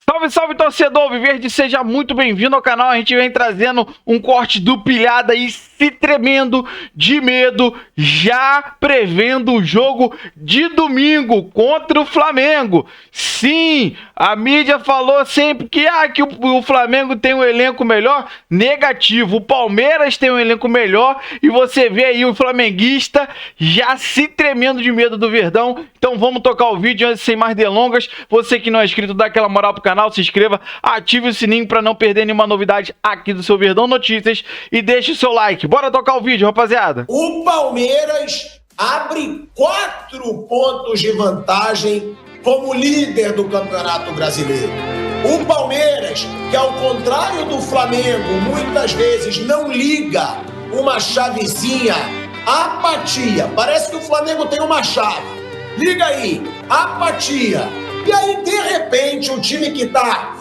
Salve, salve, torcedor Alviverde, seja muito bem-vindo ao canal. A gente vem trazendo um corte do Pilhada e se tremendo de medo, já prevendo o jogo de domingo contra o Flamengo. Sim, a mídia falou sempre que o Flamengo tem um elenco melhor. Negativo, o Palmeiras tem um elenco melhor e você vê aí o flamenguista já se tremendo de medo do Verdão. Então vamos tocar o vídeo antes, sem mais delongas. Você que não é inscrito, dá aquela moral pro canal, se inscreva, ative o sininho para não perder nenhuma novidade aqui do seu Verdão Notícias e deixe o seu like. Bora tocar o vídeo, rapaziada. O Palmeiras abre 4 pontos de vantagem como líder do Campeonato Brasileiro. O Palmeiras, que ao contrário do Flamengo, muitas vezes não liga uma chavezinha, apatia. Parece que o Flamengo tem uma chave. Liga aí, apatia. E aí, de repente, o time que está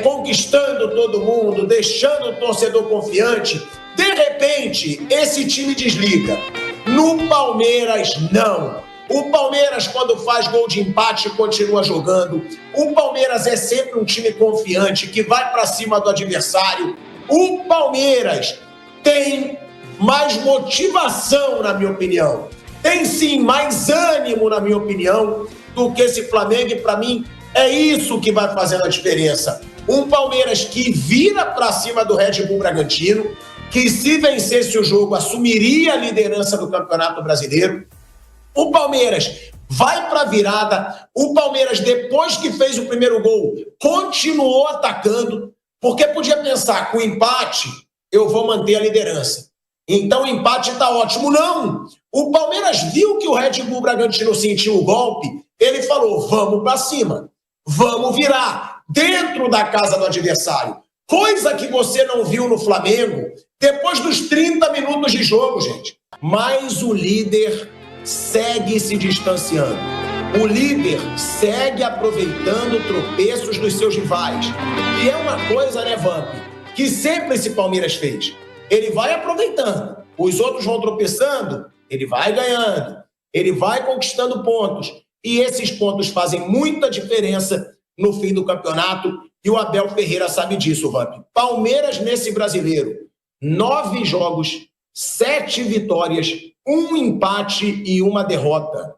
conquistando todo mundo, deixando o torcedor confiante, de repente, esse time desliga. No Palmeiras, não. O Palmeiras, quando faz gol de empate, continua jogando. O Palmeiras é sempre um time confiante, que vai para cima do adversário. O Palmeiras tem mais motivação, na minha opinião. Tem sim mais ânimo, na minha opinião, do que esse Flamengo. E para mim, é isso que vai fazendo a diferença. Um Palmeiras que vira para cima do Red Bull Bragantino, que se vencesse o jogo, assumiria a liderança do Campeonato Brasileiro. O Palmeiras vai para a virada. O Palmeiras, depois que fez o primeiro gol, continuou atacando, porque podia pensar, com o empate, eu vou manter a liderança. Então o empate está ótimo. Não! O Palmeiras viu que o Red Bull Bragantino sentiu o golpe, ele falou, vamos para cima, vamos virar, dentro da casa do adversário. Coisa que você não viu no Flamengo, depois dos 30 minutos de jogo, gente. Mas o líder segue se distanciando. O líder segue aproveitando tropeços dos seus rivais. E é uma coisa, né, Vamp, que sempre esse Palmeiras fez. Ele vai aproveitando. Os outros vão tropeçando, ele vai ganhando. Ele vai conquistando pontos. E esses pontos fazem muita diferença no fim do campeonato. E o Abel Ferreira sabe disso, Vamp. Palmeiras nesse brasileiro. 9 jogos, 7 vitórias, 1 empate e 1 derrota.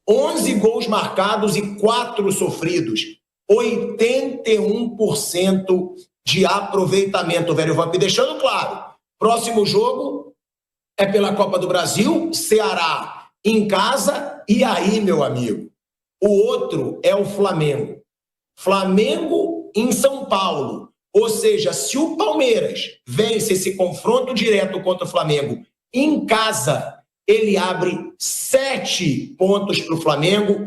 11 gols marcados e 4 sofridos. 81% de aproveitamento, velho Vamp. Deixando claro, próximo jogo é pela Copa do Brasil, Ceará em casa, e aí, meu amigo, o outro é o Flamengo. Flamengo em São Paulo. Ou seja, se o Palmeiras vence esse confronto direto contra o Flamengo em casa, ele abre 7 pontos para o Flamengo.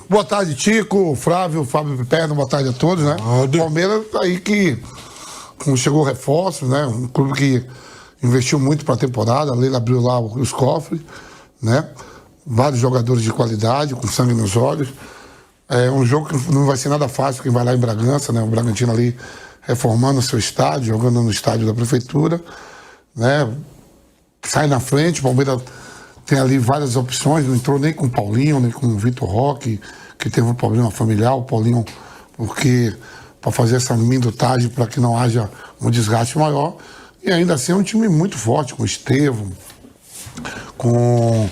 Boa tarde, Tico, Flávio, Fábio Piperno, boa tarde a todos, né? Palmeiras aí que chegou reforços, né? Um clube que investiu muito para a temporada, a Leila abriu lá os cofres, né? Vários jogadores de qualidade, com sangue nos olhos. É um jogo que não vai ser nada fácil, quem vai lá em Bragança, né? O Bragantino ali reformando o seu estádio, jogando no estádio da prefeitura, né? Sai na frente, o Palmeiras tem ali várias opções, não entrou nem com o Paulinho, nem com o Vitor Roque, que teve um problema familiar, o Paulinho, porque para fazer essa minutagem para que não haja um desgaste maior, e ainda assim é um time muito forte, com o Estevão, com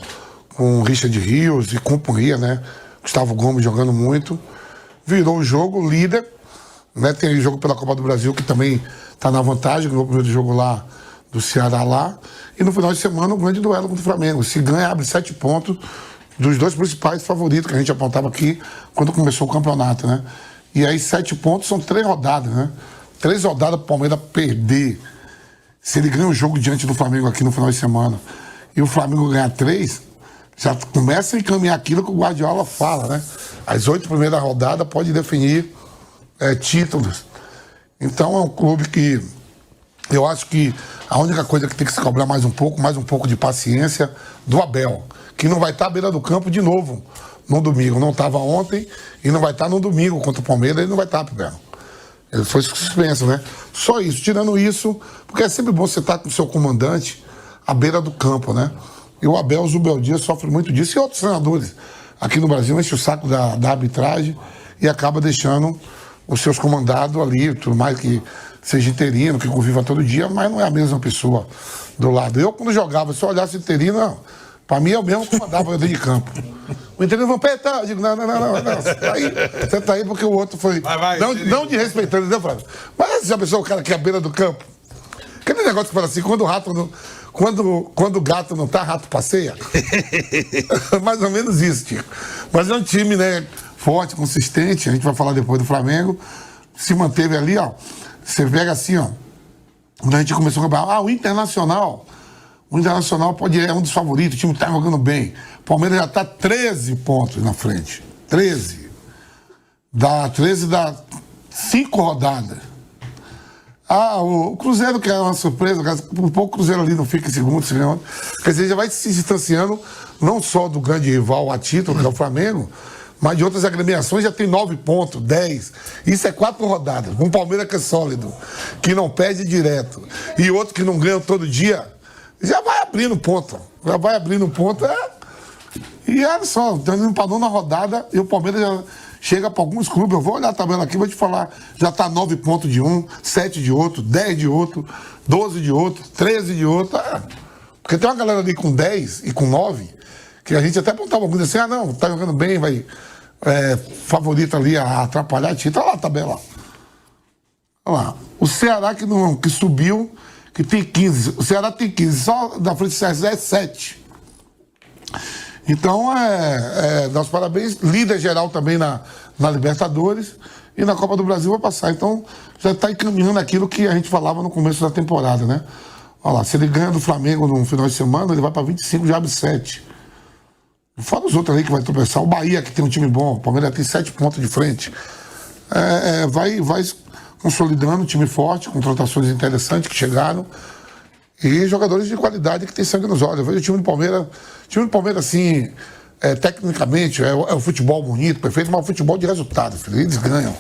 o Richard Rios e companhia, né? Gustavo Gomes jogando muito, virou o jogo, líder, né? Tem jogo pela Copa do Brasil que também está na vantagem, ganhou o primeiro jogo lá do Ceará lá, e no final de semana um grande duelo contra o Flamengo. Se ganha, abre 7 pontos dos 2 principais favoritos que a gente apontava aqui quando começou o campeonato, né? E aí 7 pontos são 3 rodadas, né? 3 rodadas para o Palmeiras perder. Se ele ganha o jogo diante do Flamengo aqui no final de semana e o Flamengo ganhar 3, já começa a encaminhar aquilo que o Guardiola fala, né? As 8 primeiras rodadas pode definir títulos. Então é um clube que eu acho que a única coisa que tem que se cobrar mais um pouco de paciência do Abel, que não vai estar à beira do campo de novo no domingo. Não estava ontem e não vai estar no domingo contra o Palmeiras, ele não vai estar, Abel. Ele foi suspenso, né? Só isso, tirando isso, porque é sempre bom você estar com o seu comandante à beira do campo, né? E o Abel Zubeldia sofre muito disso, e outros treinadores aqui no Brasil enchem o saco da arbitragem e acaba deixando os seus comandados ali, tudo mais que seja interino, que conviva todo dia, mas não é a mesma pessoa do lado. Eu, quando jogava, se eu olhasse interino, para mim é o mesmo que mandava eu dentro de campo. O interino falou, eu digo, não. Você tá aí porque o outro foi. Não de respeitando, entendeu, Flávio? Mas já pensou o cara que é à beira do campo? Aquele negócio que fala assim, quando o rato não. Quando o gato não tá, rato passeia. Mais ou menos isso, Tico. Mas é um time, né, forte, consistente. A gente vai falar depois do Flamengo. Se manteve ali, ó. Você pega assim, ó. Quando a gente começou a falar, o Internacional. O Internacional é um dos favoritos, o time tá jogando bem. O Palmeiras já tá 13 pontos na frente. 13 dá 5 rodadas. O Cruzeiro, que é uma surpresa, por pouco o Cruzeiro ali não fica em segundo, quer dizer, já vai se distanciando não só do grande rival a título, que é o Flamengo, mas de outras agremiações já tem 9 pontos, 10. Isso é 4 rodadas. Um Palmeiras que é sólido, que não perde direto, e outro que não ganha todo dia, já vai abrindo ponto. E olha só, estamos indo para a 9ª rodada e o Palmeiras já chega para alguns clubes. Eu vou olhar a tabela aqui, vou te falar. Já está 9 pontos de um, 7 de outro, 10 de outro, 12 de outro, 13 de outro. Porque tem uma galera ali com 10 e com 9, que a gente até apontava alguns assim, não, tá jogando bem, vai favorito ali a atrapalhar a título. Olha lá a tabela. Olha lá. O Ceará que subiu, que tem 15. O Ceará tem 15, só da frente do Ceará é 7. Então, dá os parabéns. Líder geral também na Libertadores. E na Copa do Brasil vai passar. Então, já está encaminhando aquilo que a gente falava no começo da temporada, né? Olha lá, se ele ganha do Flamengo no final de semana, ele vai para 25, já abre 7. Fora os outros aí que vai tropeçar. O Bahia, que tem um time bom. O Palmeiras tem 7 pontos de frente. Vai consolidando um time forte, contratações interessantes que chegaram. E jogadores de qualidade que tem sangue nos olhos. Eu vejo o time do Palmeiras, assim, tecnicamente, é o futebol bonito, perfeito, mas é o futebol de resultado, filho. Eles ganham.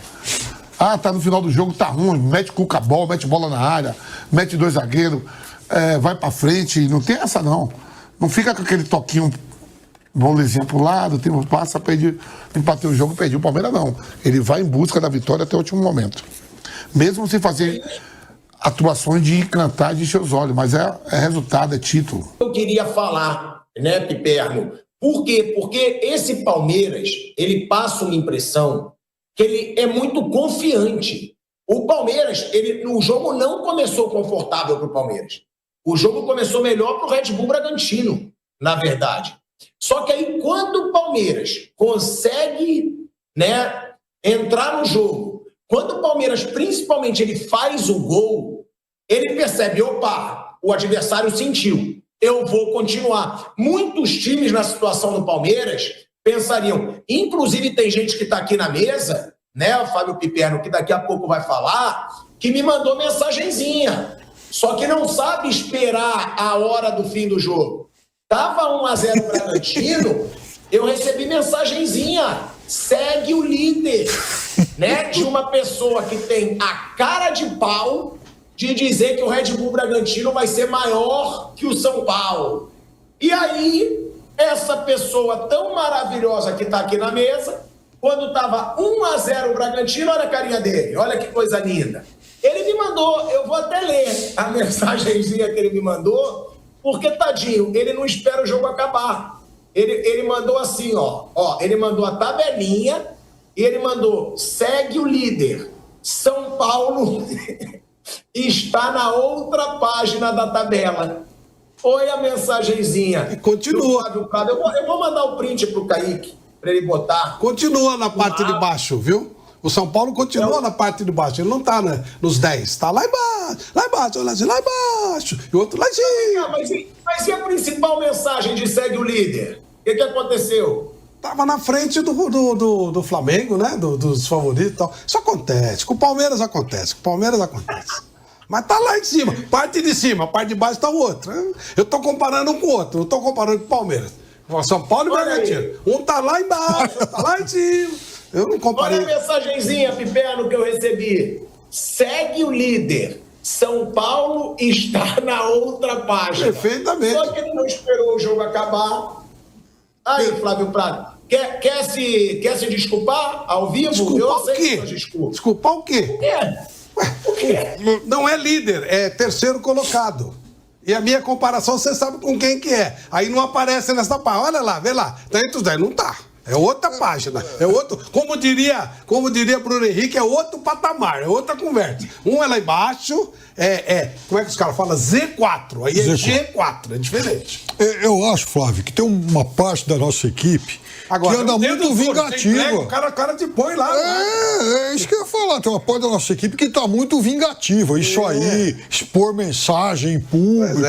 Tá no final do jogo, tá ruim, mete cuca-bola, mete bola na área, mete 2 zagueiros, vai pra frente, não tem essa não. Não fica com aquele toquinho, bolezinha pro lado, passa, empatei o jogo, perdi. O Palmeiras não. Ele vai em busca da vitória até o último momento. Mesmo sem fazer atuações de encantar de encher os olhos, mas é resultado, é título. Eu queria falar, né, Piperno? Por quê? Porque esse Palmeiras, ele passa uma impressão que ele é muito confiante. O Palmeiras, o jogo não começou confortável para o Palmeiras. O jogo começou melhor para o Red Bull Bragantino, na verdade. Só que aí, quando o Palmeiras consegue, né, entrar no jogo, quando o Palmeiras, principalmente, ele faz o gol, ele percebe, opa, o adversário sentiu, eu vou continuar. Muitos times na situação do Palmeiras pensariam, inclusive tem gente que está aqui na mesa, né, o Fábio Piperno, que daqui a pouco vai falar, que me mandou mensagenzinha, só que não sabe esperar a hora do fim do jogo. Tava 1-0 Bragantino, eu recebi mensagenzinha, segue o líder, né, de uma pessoa que tem a cara de pau de dizer que o Red Bull Bragantino vai ser maior que o São Paulo. E aí, essa pessoa tão maravilhosa que está aqui na mesa, quando estava 1-0 o Bragantino, olha a carinha dele, olha que coisa linda. Ele me mandou, eu vou até ler a mensagenzinha que ele me mandou, porque, tadinho, ele não espera o jogo acabar. Ele mandou assim, ele mandou a tabelinha e ele mandou, segue o líder. São Paulo está na outra página da tabela. Oi a mensagenzinha. E continua. Eu vou mandar o print pro Kaique, para ele botar. Continua na parte de baixo, viu? O São Paulo continua na parte de baixo. Ele não tá nos 10. Tá lá embaixo, lá embaixo. E o outro lá em cima. Mas e a principal mensagem de segue o líder? O que aconteceu? Tava na frente do Flamengo, né? Dos favoritos e tal. Isso acontece. Com o Palmeiras acontece. Mas tá lá em cima. Parte de cima, parte de baixo tá o outro. Eu tô comparando um com o outro. Eu tô comparando com o Palmeiras. São Paulo e Bragantino. Um tá lá embaixo, outro tá lá em cima. Eu não comparei. Olha a mensagenzinha, Piperno, que eu recebi. Segue o líder. São Paulo está na outra página. Perfeitamente. Só que ele não esperou o jogo acabar. Aí, Flávio Prado, Quer se desculpar ao vivo? Desculpar o quê? Desculpar o quê? O quê? Não é líder, é terceiro colocado. E a minha comparação, você sabe com quem que é. Aí não aparece nessa página. Olha lá, vê lá. Tá entre os 10. Não tá. É outra página. É outro. Como diria Bruno Henrique, é outro patamar, é outra conversa. Um é lá embaixo, como é que os caras falam? Z4. Aí é G4, é diferente. Eu acho, Flávio, que tem uma parte da nossa equipe agora, que anda muito vingativa. O cara te põe lá. É isso que eu ia falar. Tem uma parte da nossa equipe que tá muito vingativa. Isso aí, expor mensagem em público.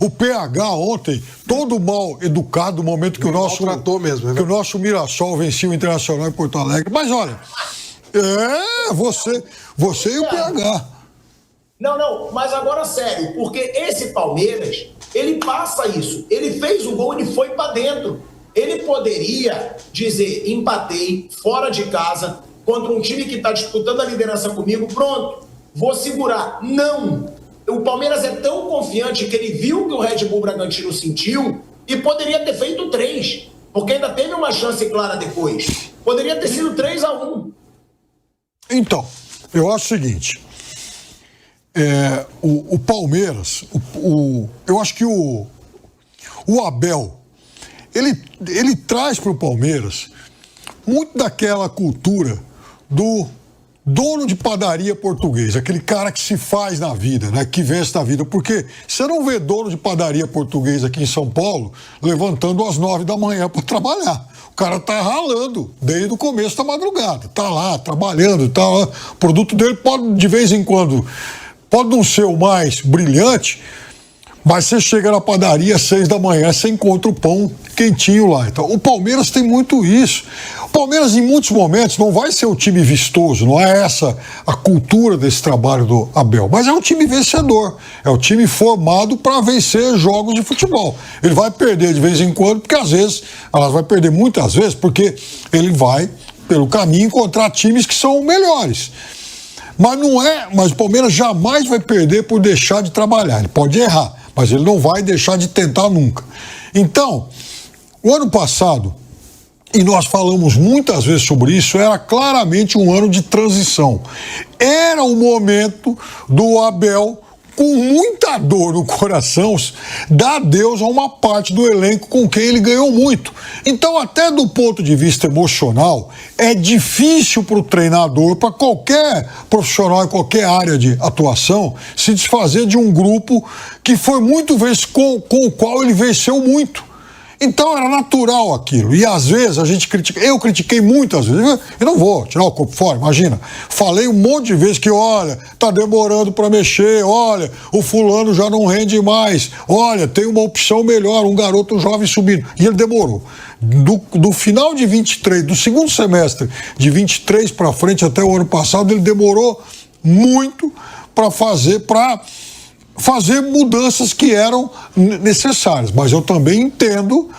O PH ontem, todo mal educado no momento que o nosso Mirassol vencia o Internacional em Porto Alegre. Mas olha, você e o PH. Não, mas agora sério, porque esse Palmeiras, ele passa isso. Ele fez o gol, ele foi pra dentro. Ele poderia dizer, empatei, fora de casa, contra um time que está disputando a liderança comigo, pronto, vou segurar. Não! O Palmeiras é tão confiante que ele viu que o Red Bull Bragantino sentiu e poderia ter feito 3, porque ainda teve uma chance clara depois. Poderia ter sido 3-1. Então, eu acho o seguinte, o Palmeiras, eu acho que o Abel, ele traz para o Palmeiras muito daquela cultura do dono de padaria português, aquele cara que se faz na vida, né, que vence na vida, porque você não vê dono de padaria português aqui em São Paulo levantando às 9 da manhã para trabalhar. O cara tá ralando desde o começo da madrugada, tá lá trabalhando, tá lá. O produto dele pode, de vez em quando, pode não ser o mais brilhante, mas você chega na padaria às 6 da manhã, você encontra o pão quentinho lá. Então, o Palmeiras tem muito isso. O Palmeiras, em muitos momentos, não vai ser o time vistoso, não é essa a cultura desse trabalho do Abel, mas é um time vencedor, é o time formado para vencer jogos de futebol. Ele vai perder de vez em quando, porque às vezes, elas vai perder muitas vezes, porque ele vai, pelo caminho, encontrar times que são melhores. Mas o Palmeiras jamais vai perder por deixar de trabalhar. Ele pode errar, mas ele não vai deixar de tentar nunca. Então, o ano passado, e nós falamos muitas vezes sobre isso, era claramente um ano de transição. Era o momento do Abel, com muita dor no coração, dar adeus a uma parte do elenco com quem ele ganhou muito. Então, até do ponto de vista emocional, é difícil para o treinador, para qualquer profissional em qualquer área de atuação, se desfazer de um grupo que foi muito vezes com o qual ele venceu muito. Então era natural aquilo. E às vezes a gente critica, eu critiquei muitas vezes, eu não vou tirar o corpo fora, imagina. Falei um monte de vezes que, olha, tá demorando para mexer, olha, o fulano já não rende mais, olha, tem uma opção melhor, um garoto jovem subindo. E ele demorou. Do final de 23, do segundo semestre de 23 para frente até o ano passado, ele demorou muito para fazer mudanças que eram necessárias. Mas eu também entendo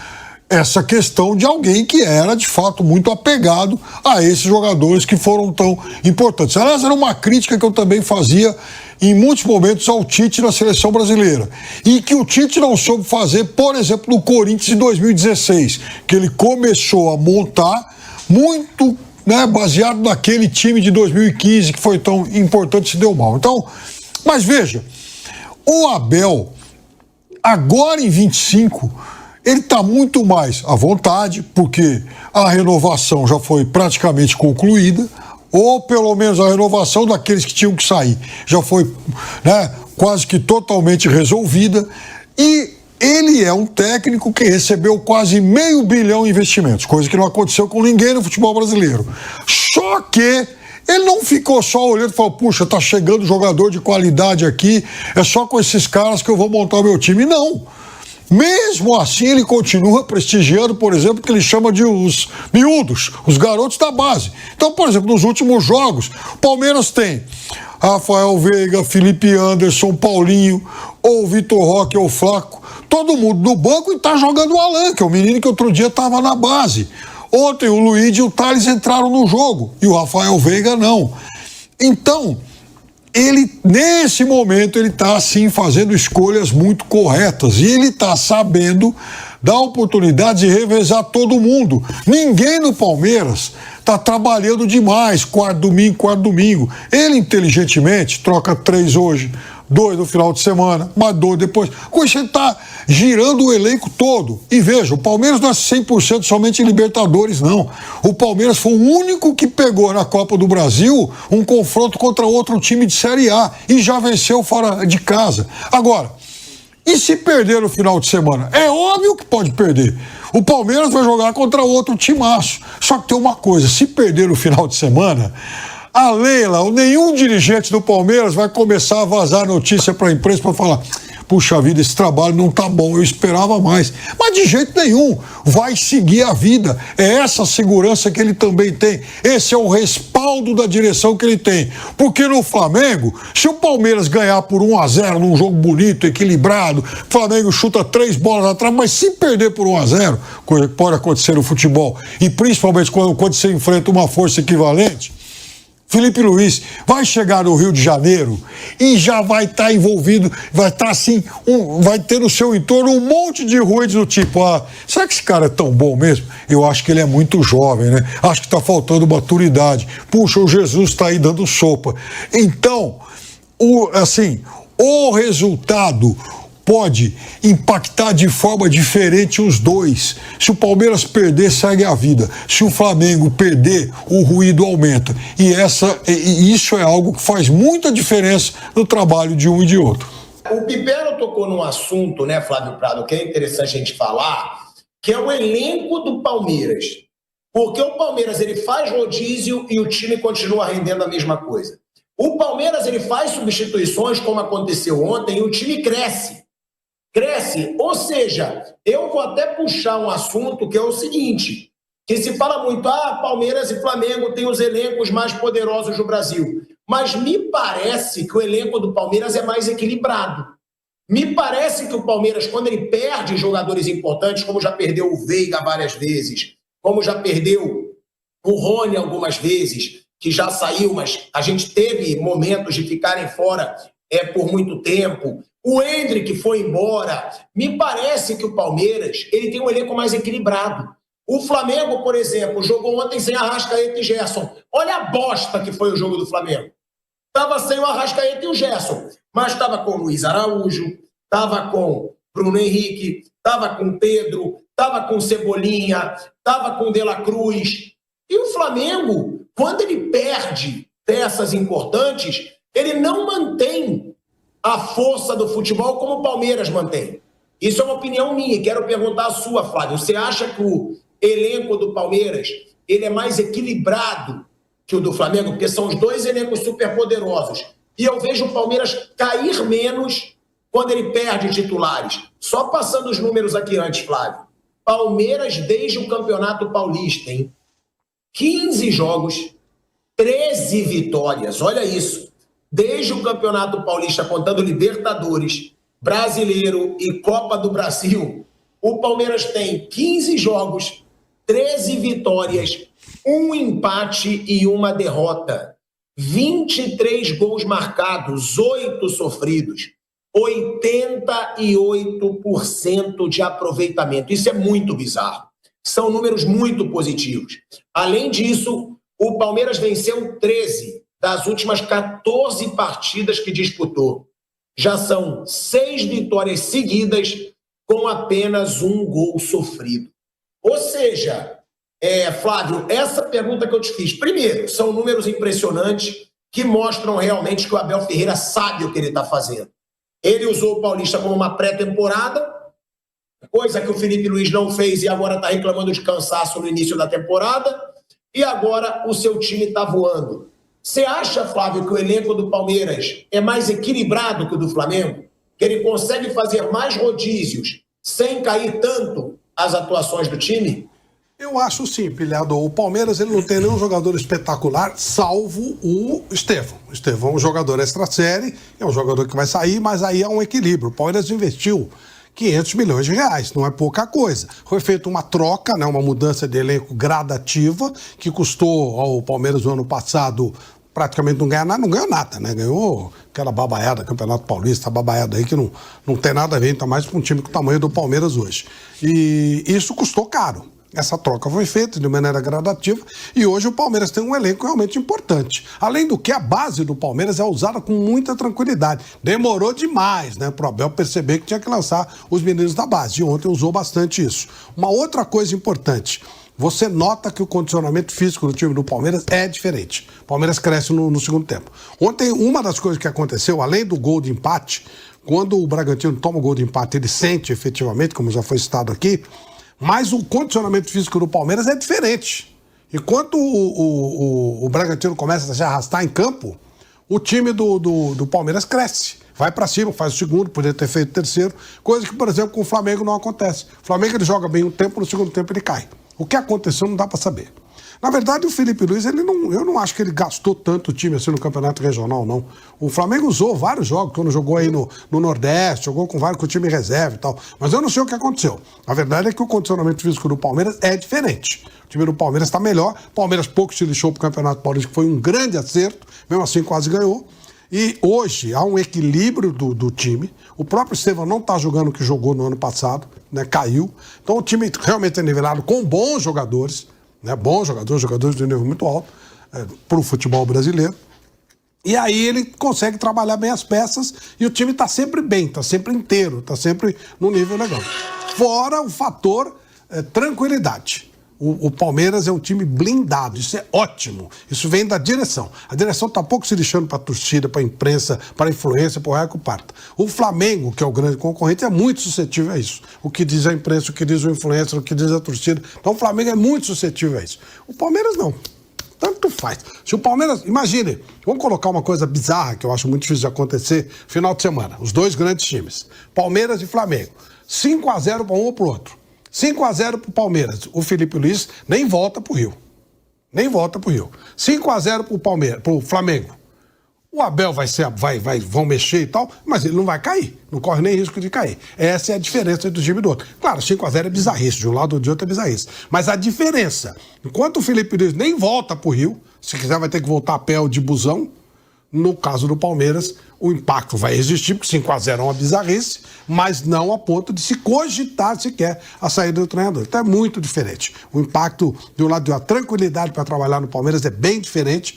essa questão de alguém que era, de fato, muito apegado a esses jogadores que foram tão importantes. Aliás, era uma crítica que eu também fazia em muitos momentos ao Tite na seleção brasileira. E que o Tite não soube fazer, por exemplo, no Corinthians em 2016, que ele começou a montar muito, né, baseado naquele time de 2015 que foi tão importante e se deu mal. Então, mas veja, o Abel, agora em 25, ele está muito mais à vontade, porque a renovação já foi praticamente concluída, ou pelo menos a renovação daqueles que tinham que sair já foi, né, quase que totalmente resolvida, e ele é um técnico que recebeu quase $500 milhão em investimentos, coisa que não aconteceu com ninguém no futebol brasileiro. Só que ele não ficou só olhando e falou, puxa, tá chegando jogador de qualidade aqui, é só com esses caras que eu vou montar o meu time. Não. Mesmo assim, ele continua prestigiando, por exemplo, o que ele chama de os miúdos, os garotos da base. Então, por exemplo, nos últimos jogos, o Palmeiras tem Rafael Veiga, Felipe Anderson, Paulinho, ou Vitor Roque, ou Flaco, todo mundo no banco e tá jogando o Alan, que é o menino que outro dia estava na base. Ontem o Luiz e o Thales entraram no jogo e o Rafael Veiga não. Então, ele, nesse momento, ele está, assim, fazendo escolhas muito corretas e ele está sabendo dá a oportunidade de revezar todo mundo. Ninguém no Palmeiras está trabalhando demais, quarto domingo. Ele, inteligentemente, troca 3 hoje, 2 no final de semana, mais 2 depois. Hoje ele está girando o elenco todo. E veja, o Palmeiras não é 100% somente Libertadores, não. O Palmeiras foi o único que pegou na Copa do Brasil um confronto contra outro time de Série A e já venceu fora de casa. Agora, e se perder no final de semana? É óbvio que pode perder. O Palmeiras vai jogar contra outro timaço. Só que tem uma coisa, se perder no final de semana, a Leila ou nenhum dirigente do Palmeiras vai começar a vazar notícia para a imprensa para falar: puxa vida, esse trabalho não tá bom, eu esperava mais. Mas de jeito nenhum, vai seguir a vida. É essa segurança que ele também tem. Esse é o respaldo da direção que ele tem. Porque no Flamengo, se o Palmeiras ganhar por 1-0 num jogo bonito, equilibrado, o Flamengo chuta 3 bolas atrás, mas se perder por 1-0, coisa que pode acontecer no futebol, e principalmente quando você enfrenta uma força equivalente, Felipe Luiz vai chegar no Rio de Janeiro e já vai estar envolvido, vai estar assim, vai ter no seu entorno um monte de ruídos do tipo: será que esse cara é tão bom mesmo? Eu acho que ele é muito jovem, né? Acho que está faltando maturidade. Puxa, o Jesus está aí dando sopa. Então, o resultado pode impactar de forma diferente os dois. Se o Palmeiras perder, segue a vida. Se o Flamengo perder, o ruído aumenta. E isso é algo que faz muita diferença no trabalho de um e de outro. O Pipero tocou num assunto, né, Flávio Prado, que é interessante a gente falar, que é o elenco do Palmeiras. Porque o Palmeiras ele faz rodízio e o time continua rendendo a mesma coisa. O Palmeiras ele faz substituições, como aconteceu ontem, e o time cresce. Ou seja, eu vou até puxar um assunto que é o seguinte, que se fala muito: Palmeiras e Flamengo têm os elencos mais poderosos do Brasil, mas me parece que o elenco do Palmeiras é mais equilibrado. Me parece que o Palmeiras, quando ele perde jogadores importantes, como já perdeu o Veiga várias vezes, como já perdeu o Rony algumas vezes, que já saiu, mas a gente teve momentos de ficarem fora por muito tempo, o Endrick foi embora, me parece que o Palmeiras ele tem um elenco mais equilibrado. O Flamengo, por exemplo, jogou ontem sem Arrascaeta e Gerson. Olha a bosta que foi o jogo do Flamengo. Estava sem o Arrascaeta e o Gerson, mas estava com o Luiz Araújo, estava com Bruno Henrique, estava com Pedro, estava com Cebolinha, estava com De La Cruz. E o Flamengo, quando ele perde peças importantes, ele não mantém a força do futebol como o Palmeiras mantém. Isso é uma opinião minha e quero perguntar a sua, Flávio. Você acha que o elenco do Palmeiras ele é mais equilibrado que o do Flamengo? Porque são os dois elencos superpoderosos. E eu vejo o Palmeiras cair menos quando ele perde titulares. Só passando os números aqui antes, Flávio. Palmeiras, desde o Campeonato Paulista, hein? 15 jogos, 13 vitórias. Olha isso. Desde o Campeonato Paulista, contando Libertadores, Brasileiro e Copa do Brasil, o Palmeiras tem 15 jogos, 13 vitórias, 1 empate e 1 derrota. 23 gols marcados, 8 sofridos. 88% de aproveitamento. Isso é muito bizarro. São números muito positivos. Além disso, o Palmeiras venceu 13 das últimas 14 partidas que disputou. Já são 6 vitórias seguidas com apenas 1 gol sofrido. Ou seja, Flávio, essa pergunta que eu te fiz, primeiro, são números impressionantes que mostram realmente que o Abel Ferreira sabe o que ele está fazendo. Ele usou o Paulista como uma pré-temporada, coisa que o Felipe Luiz não fez e agora está reclamando de cansaço no início da temporada, e agora o seu time está voando. Você acha, Flávio, que o elenco do Palmeiras é mais equilibrado que o do Flamengo? Que ele consegue fazer mais rodízios sem cair tanto as atuações do time? Eu acho sim, Pilhado. O Palmeiras ele não tem nenhum jogador espetacular, salvo o Estevão. O Estevão é um jogador extra-série, é um jogador que vai sair, mas aí há um equilíbrio. O Palmeiras investiu 500 milhões de reais, não é pouca coisa. Foi feita uma troca, né, uma mudança de elenco gradativa, que custou ao Palmeiras no ano passado praticamente não ganhou nada, né? Ganhou aquela babaiada, Campeonato Paulista, babaiada aí que não tem nada a ver, ainda mais com um time com o tamanho do Palmeiras hoje. E isso custou caro. Essa troca foi feita de maneira gradativa e hoje o Palmeiras tem um elenco realmente importante. Além do que, a base do Palmeiras é usada com muita tranquilidade. Demorou demais, né, pro Abel perceber que tinha que lançar os meninos da base. E ontem usou bastante isso. Uma outra coisa importante, você nota que o condicionamento físico do time do Palmeiras é diferente. O Palmeiras cresce no segundo tempo. Ontem, uma das coisas que aconteceu, além do gol de empate, quando o Bragantino toma o gol de empate, ele sente efetivamente, como já foi citado aqui, mas o condicionamento físico do Palmeiras é diferente. Enquanto o Bragantino começa a se arrastar em campo, o time do Palmeiras cresce. Vai pra cima, faz o segundo, poderia ter feito o terceiro. Coisa que, por exemplo, com o Flamengo não acontece. O Flamengo ele joga bem um tempo, no segundo tempo ele cai. O que aconteceu não dá pra saber. Na verdade, o Felipe Luiz, eu não acho que ele gastou tanto time assim no campeonato regional, não. O Flamengo usou vários jogos, quando jogou aí no Nordeste, jogou com o time reserva e tal. Mas eu não sei o que aconteceu. A verdade é que o condicionamento físico do Palmeiras é diferente. O time do Palmeiras está melhor. O Palmeiras pouco se lixou pro Campeonato Paulista, que foi um grande acerto. Mesmo assim, quase ganhou. E hoje há um equilíbrio do time. O próprio Estevão não está jogando o que jogou no ano passado, né? Caiu. Então o time realmente é nivelado com bons jogadores. Né, bons jogadores de nível muito alto para o futebol brasileiro. E aí ele consegue trabalhar bem as peças e o time está sempre bem, está sempre inteiro, está sempre num nível legal. Fora o fator tranquilidade. O Palmeiras é um time blindado, isso é ótimo. Isso vem da direção. A direção está pouco se lixando para a torcida, para a imprensa, para a influência, para o raio que parta. O Flamengo, que é o grande concorrente, é muito suscetível a isso. O que diz a imprensa, o que diz o influencer, o que diz a torcida. Então o Flamengo é muito suscetível a isso. O Palmeiras não. Tanto faz. Se o Palmeiras... Imagine, vamos colocar uma coisa bizarra, que eu acho muito difícil de acontecer, final de semana. Os dois grandes times. Palmeiras e Flamengo. 5-0 para um ou para o outro. 5-0 pro Palmeiras. O Felipe Luiz nem volta pro Rio. 5-0 pro Flamengo. O Abel vão mexer e tal, mas ele não vai cair. Não corre nem risco de cair. Essa é a diferença do time do outro. Claro, 5-0 é bizarrice. De um lado ou de outro é bizarrice. Mas a diferença, enquanto o Felipe Luiz nem volta pro Rio, se quiser vai ter que voltar a pé ou de busão, no caso do Palmeiras, o impacto vai existir, porque 5-0 é uma bizarrice, mas não a ponto de se cogitar sequer a saída do treinador. Então é muito diferente. O impacto, de um lado, de uma tranquilidade para trabalhar no Palmeiras é bem diferente.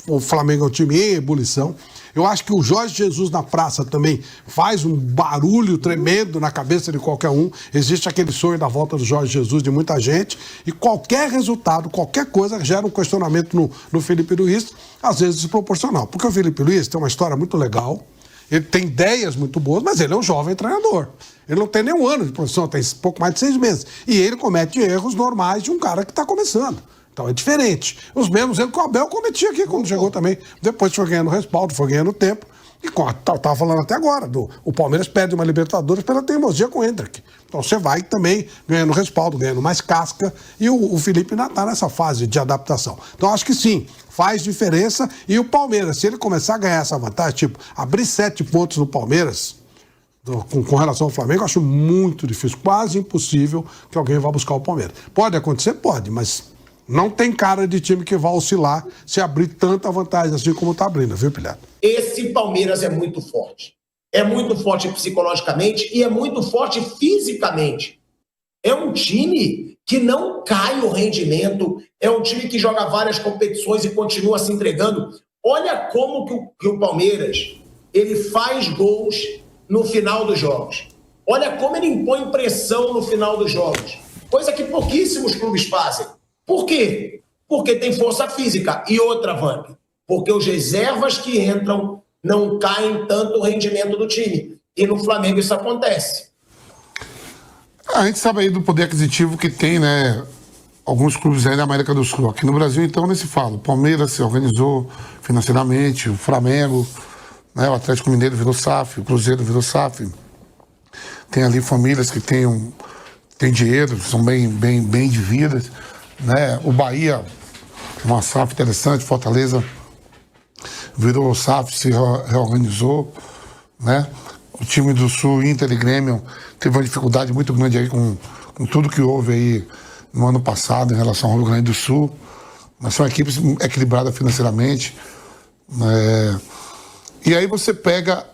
O Flamengo é um time em ebulição. Eu acho que o Jorge Jesus na praça também faz um barulho tremendo na cabeça de qualquer um. Existe aquele sonho da volta do Jorge Jesus de muita gente. E qualquer resultado, qualquer coisa, gera um questionamento no Felipe Luiz, às vezes desproporcional. Porque o Felipe Luiz tem uma história muito legal, ele tem ideias muito boas, mas ele é um jovem treinador. Ele não tem nem um ano de profissão, tem pouco mais de 6 meses. E ele comete erros normais de um cara que está começando. Então é diferente. Os mesmos erros que o Abel cometia aqui quando chegou também. Depois foi ganhando respaldo, foi ganhando tempo. E estava falando até agora, o Palmeiras perde uma Libertadores pela teimosia com o Hendrick. Então você vai também ganhando respaldo, ganhando mais casca. E o Felipe ainda está nessa fase de adaptação. Então acho que sim, faz diferença. E o Palmeiras, se ele começar a ganhar essa vantagem, tipo, abrir 7 pontos no Palmeiras, com relação ao Flamengo, eu acho muito difícil, quase impossível que alguém vá buscar o Palmeiras. Pode acontecer? Pode, mas não tem cara de time que vai oscilar se abrir tanta vantagem assim como está abrindo, viu, Pilhado? Esse Palmeiras é muito forte. É muito forte psicologicamente e é muito forte fisicamente. É um time que não cai o rendimento, é um time que joga várias competições e continua se entregando. Olha como que o Palmeiras ele faz gols no final dos jogos. Olha como ele impõe pressão no final dos jogos. Coisa que pouquíssimos clubes fazem. Por quê? Porque tem força física. E outra, Vamp, porque os reservas que entram não caem tanto o rendimento do time. E no Flamengo isso acontece. A gente sabe aí do poder aquisitivo que tem, né? Alguns clubes aí da América do Sul. Aqui no Brasil, então, nem se fala. O Palmeiras se organizou financeiramente, o Flamengo, né? O Atlético Mineiro virou SAF, o Cruzeiro virou SAF. Tem ali famílias que têm dinheiro, são bem de vida. Né? O Bahia, uma SAF interessante, Fortaleza virou SAF, se reorganizou, né? O time do Sul, Inter e Grêmio, teve uma dificuldade muito grande aí com tudo que houve aí no ano passado em relação ao Rio Grande do Sul, mas são equipes equilibradas financeiramente, e E aí você pega,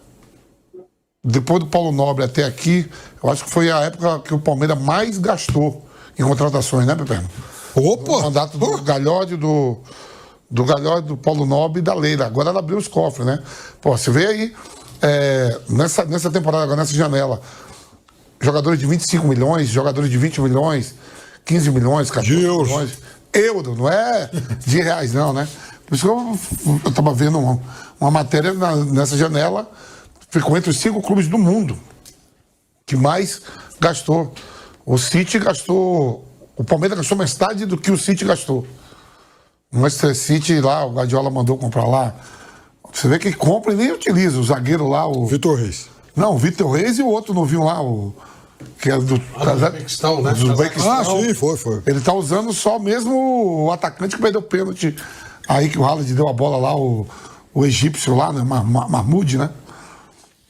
depois do Paulo Nobre até aqui, eu acho que foi a época que o Palmeiras mais gastou em contratações, né, Pepe? Opa! O mandato do Galhardo, do Galhardo, do Paulo Nobre e da Leila. Agora ela abriu os cofres, né? Pô, você vê aí, nessa temporada, agora nessa janela, jogadores de 25 milhões, jogadores de 20 milhões, 15 milhões, 14 de euros. milhões. Euro, não é de reais, não, né? Por isso que eu tava vendo uma matéria nessa janela, ficou entre os 5 clubes do mundo que mais gastou. O City gastou, o Palmeiras gastou metade do que o City gastou. O Manchester City lá, o Guardiola mandou comprar lá. Você vê que compra e nem utiliza. O zagueiro lá, o Vitor Reis. Não, o Vitor Reis e o outro novinho lá, que é do Uzbequistão, né? do Uzbequistão. Ah, sim, foi. Ele tá usando só mesmo o atacante que perdeu o pênalti. Aí que o Haaland deu a bola lá, o egípcio lá, né? Mahmoud, né?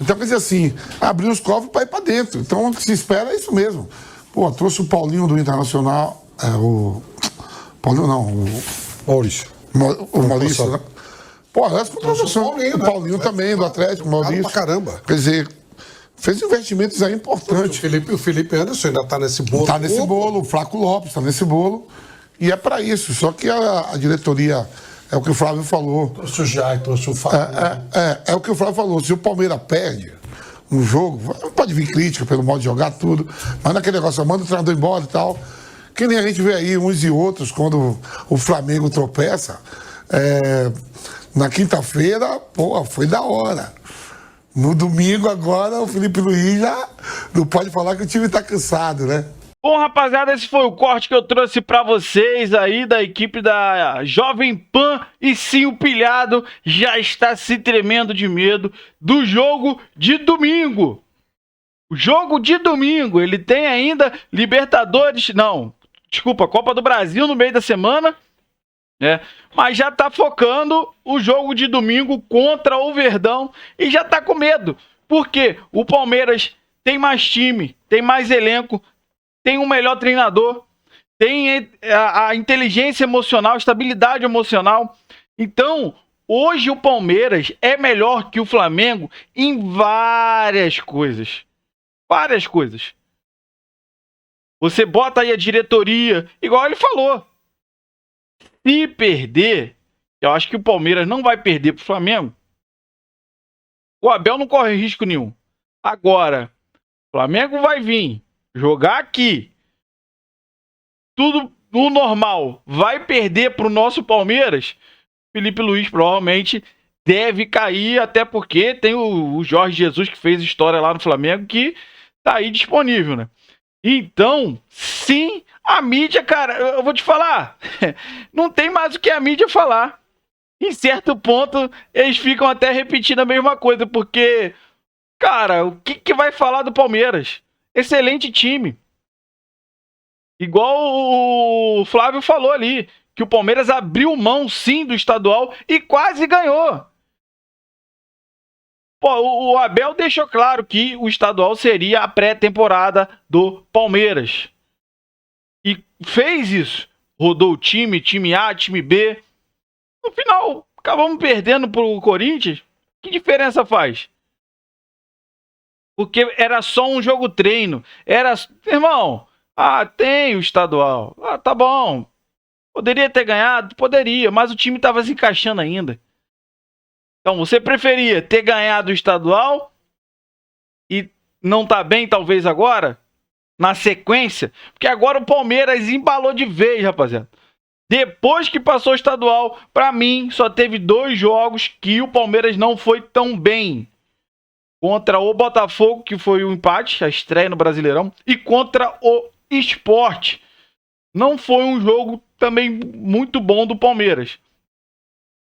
Então, quer dizer assim, abriu os cofres para ir para dentro. Então, o que se espera é isso mesmo. Pô, trouxe o Paulinho do Internacional, Paulinho não, Maurício. o Maurício, né? Pô, essa contratação. Paulinho, O Paulinho também, do Atlético, o Maurício. Pra caramba. Quer dizer, fez investimentos aí importantes. O Felipe Anderson ainda tá nesse bolo. Tá nesse bolo, o Flaco Lopes tá nesse bolo. E é para isso. Só que a diretoria, é o que o Flávio falou. Trouxe o Jai, trouxe o Fábio. É o que o Flávio falou. Se o Palmeiras perde um jogo, pode vir crítica pelo modo de jogar, tudo. Mas naquele negócio, manda o treinador embora e tal. Que nem a gente vê aí uns e outros quando o Flamengo tropeça. Na quinta-feira, pô, foi da hora. No domingo agora, o Felipe Luiz já não pode falar que o time tá cansado, né? Bom, rapaziada, esse foi o corte que eu trouxe pra vocês aí da equipe da Jovem Pan. E sim, o pilhado já está se tremendo de medo do jogo de domingo. O jogo de domingo, ele tem ainda Libertadores, não, desculpa, Copa do Brasil no meio da semana, né? Mas já tá focando o jogo de domingo contra o Verdão e já tá com medo. Porque o Palmeiras tem mais time, tem mais elenco, tem um melhor treinador, tem a inteligência emocional, estabilidade emocional. Então, hoje o Palmeiras é melhor que o Flamengo em várias coisas. Várias coisas. Você bota aí a diretoria, igual ele falou. Se perder, eu acho que o Palmeiras não vai perder pro Flamengo. O Abel não corre risco nenhum. Agora, o Flamengo vai vir jogar aqui. Tudo no normal. Vai perder pro nosso Palmeiras. Felipe Luiz provavelmente deve cair, até porque tem o Jorge Jesus que fez história lá no Flamengo, que tá aí disponível, né? Então, sim, a mídia, cara, eu vou te falar, não tem mais o que a mídia falar. Em certo ponto, eles ficam até repetindo a mesma coisa, porque, cara, o que vai falar do Palmeiras? Excelente time. Igual o Flávio falou ali, que o Palmeiras abriu mão, sim, do estadual e quase ganhou. Pô, o Abel deixou claro que o estadual seria a pré-temporada do Palmeiras. E fez isso. Rodou o time A, time B. No final, acabamos perdendo pro Corinthians. Que diferença faz? Porque era só um jogo treino. Irmão, tem o estadual. Tá bom. Poderia ter ganhado? Poderia, mas o time estava se encaixando ainda. Então, você preferia ter ganhado o estadual e não tá bem, talvez, agora? Na sequência? Porque agora o Palmeiras embalou de vez, rapaziada. Depois que passou o estadual, pra mim, só teve 2 jogos que o Palmeiras não foi tão bem. Contra o Botafogo, que foi o empate, a estreia no Brasileirão, e contra o Sport. Não foi um jogo também muito bom do Palmeiras.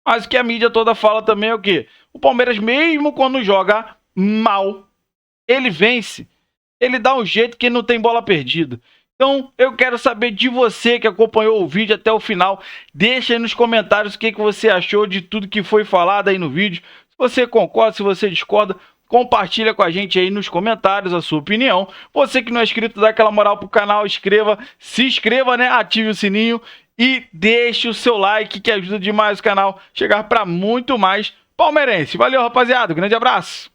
Mas o que a mídia toda fala também é o quê? O Palmeiras, mesmo quando joga mal, ele vence. Ele dá um jeito que não tem bola perdida. Então, eu quero saber de você que acompanhou o vídeo até o final. Deixa aí nos comentários o que você achou de tudo que foi falado aí no vídeo. Se você concorda, se você discorda, compartilha com a gente aí nos comentários a sua opinião. Você que não é inscrito, dá aquela moral pro canal, se inscreva, né? Ative o sininho e deixe o seu like, que ajuda demais o canal a chegar para muito mais palmeirense. Valeu, rapaziada. Grande abraço.